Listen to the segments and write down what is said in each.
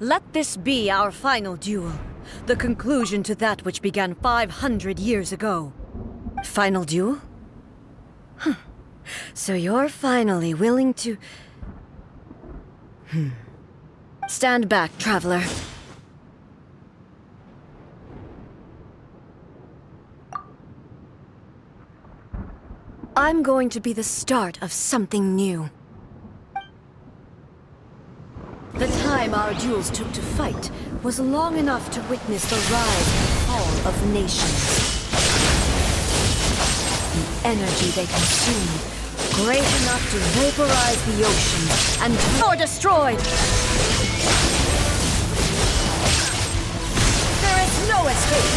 Let this be our final duel. The conclusion to that which began 500 years ago. Final duel? Huh. So you're finally willing to... Stand back, traveler. I'm going to be the start of something new. The time our duels took to fight was long enough to witness the rise and fall of nations. The energy they consumed, great enough to vaporize the oceans and or destroyed. There is no escape.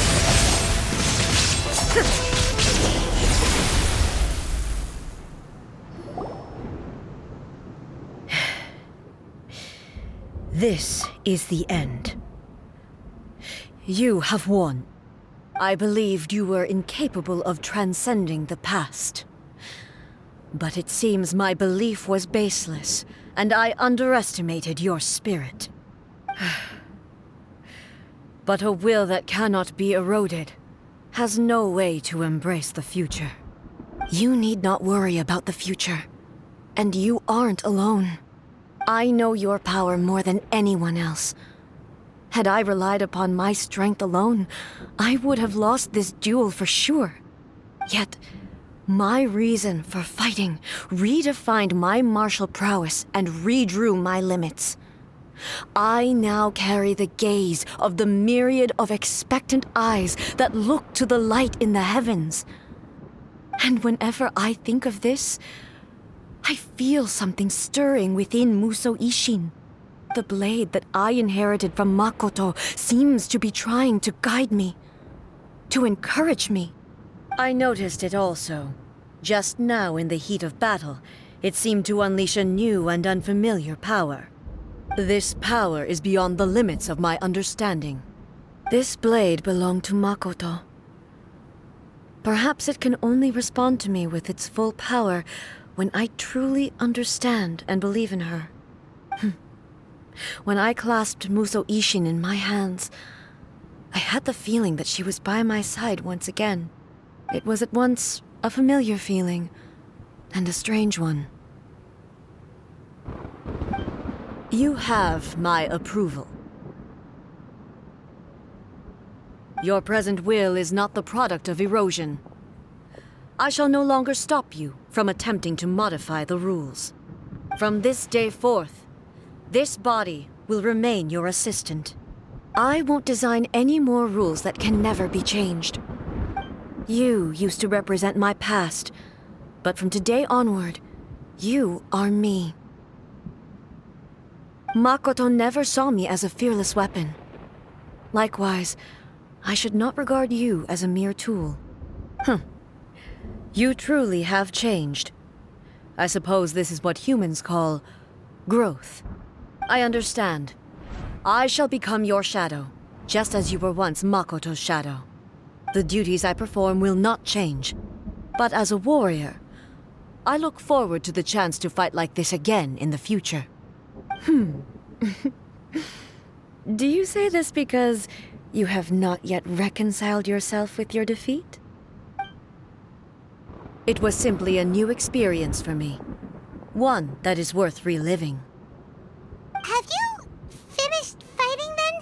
This is the end. You have won. I believed you were incapable of transcending the past. But it seems my belief was baseless, and I underestimated your spirit. But a will that cannot be eroded has no way to embrace the future. You need not worry about the future, and you aren't alone. I know your power more than anyone else. Had I relied upon my strength alone, I would have lost this duel for sure. Yet, my reason for fighting redefined my martial prowess and redrew my limits. I now carry the gaze of the myriad of expectant eyes that look to the light in the heavens. And whenever I think of this, I feel something stirring within Musou Ishin. The blade that I inherited from Makoto seems to be trying to guide me, to encourage me. I noticed it also. Just now in the heat of battle, it seemed to unleash a new and unfamiliar power. This power is beyond the limits of my understanding. This blade belonged to Makoto. Perhaps it can only respond to me with its full power when I truly understand and believe in her. When I clasped Musou Ishin in my hands, I had the feeling that she was by my side once again. It was at once a familiar feeling and a strange one. You have my approval. Your present will is not the product of erosion. I shall no longer stop you from attempting to modify the rules. From this day forth, this body will remain your assistant. I won't design any more rules that can never be changed. You used to represent my past, but from today onward, you are me. Makoto never saw me as a fearless weapon. Likewise, I should not regard you as a mere tool. You truly have changed. I suppose this is what humans call growth. I understand. I shall become your shadow, just as you were once Makoto's shadow. The duties I perform will not change. But as a warrior, I look forward to the chance to fight like this again in the future. Do you say this because you have not yet reconciled yourself with your defeat? It was simply a new experience for me. One that is worth reliving. Have you finished fighting then?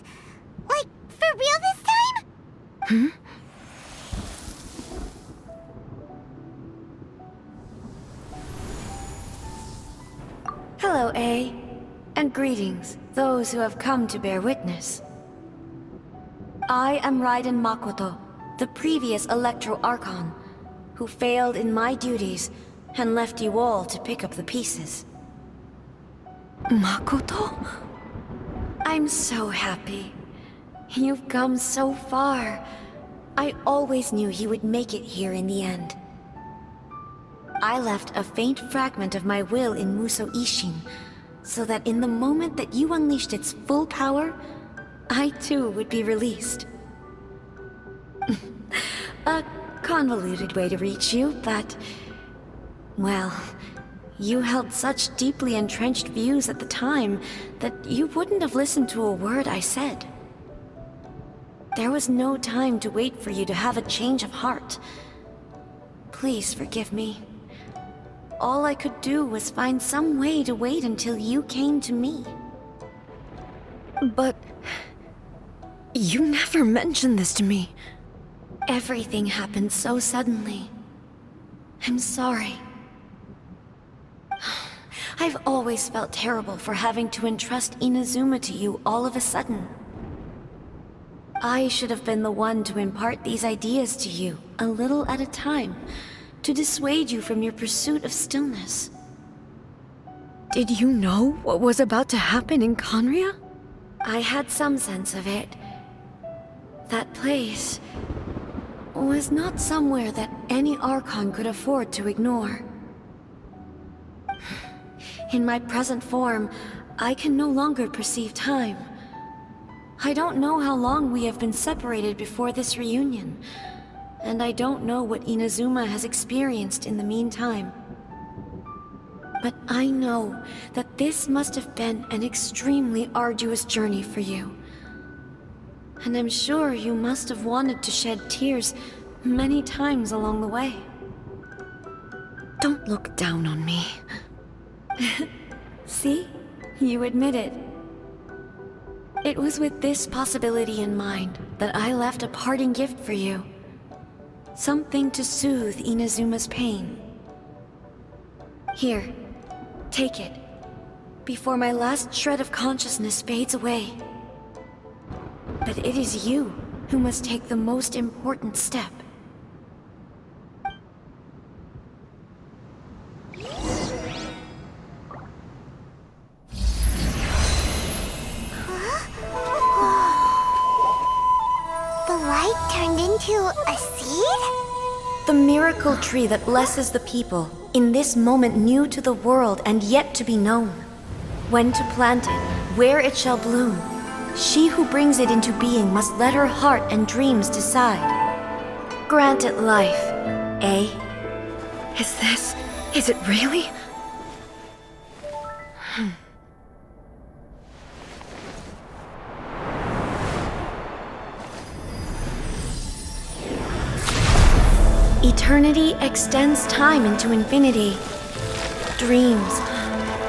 Like, for real this time? Hello, A. And greetings, those who have come to bear witness. I am Raiden Makoto, the previous Electro Archon, who failed in my duties and left you all to pick up the pieces. Makoto? I'm so happy. You've come so far. I always knew you would make it here in the end. I left a faint fragment of my will in Musou Ishin, so that in the moment that you unleashed its full power, I too would be released. A convoluted way to reach you, but... well, You held such deeply entrenched views at the time that you wouldn't have listened to a word I said. There was no time to wait for you to have a change of heart. Please forgive me. All I could do was find some way to wait until you came to me. But... you never mentioned this to me. Everything happened so suddenly. I'm sorry. I've always felt terrible for having to entrust Inazuma to you all of a sudden. I should have been the one to impart these ideas to you, a little at a time, to dissuade you from your pursuit of stillness. Did you know what was about to happen in Conria? I had some sense of it. That place was not somewhere that any Archon could afford to ignore. In my present form, I can no longer perceive time. I don't know how long we have been separated before this reunion, and I don't know what Inazuma has experienced in the meantime. But I know that this must have been an extremely arduous journey for you. And I'm sure you must have wanted to shed tears many times along the way. Don't look down on me. See? You admit it. It was with this possibility in mind that I left a parting gift for you. Something to soothe Inazuma's pain. Here, take it, before my last shred of consciousness fades away. But it is you who must take the most important step. The light turned into a seed? The miracle tree that blesses the people, in this moment new to the world and yet to be known. When to plant it, where it shall bloom, she who brings it into being must let her heart and dreams decide. Grant it life, eh? Is it really? Eternity extends time into infinity. Dreams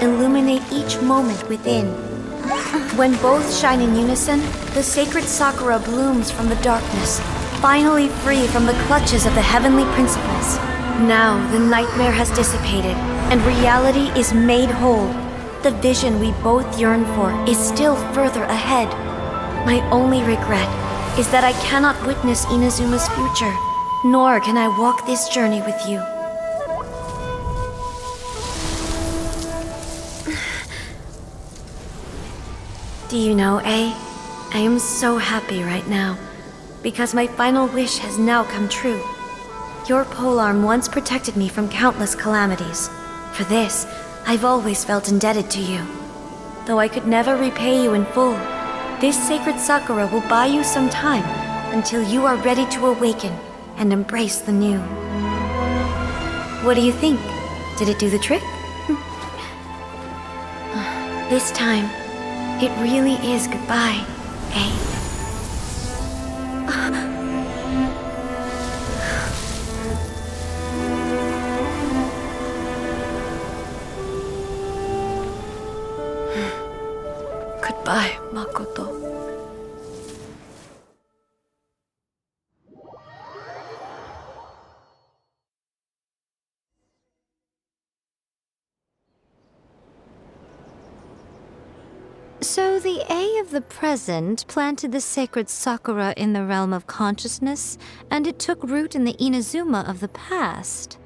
illuminate each moment within. When both shine in unison, the sacred Sakura blooms from the darkness, finally free from the clutches of the heavenly principles. Now the nightmare has dissipated, and reality is made whole. The vision we both yearn for is still further ahead. My only regret is that I cannot witness Inazuma's future, nor can I walk this journey with you. Do you know, I am so happy right now, because my final wish has now come true. Your polearm once protected me from countless calamities. For this, I've always felt indebted to you. Though I could never repay you in full, this sacred Sakura will buy you some time until you are ready to awaken and embrace the new. What do you think? Did it do the trick? This time, it really is goodbye, eh? Goodbye, Makoto. So the A of the present planted the sacred Sakura in the realm of consciousness, and it took root in the Inazuma of the past.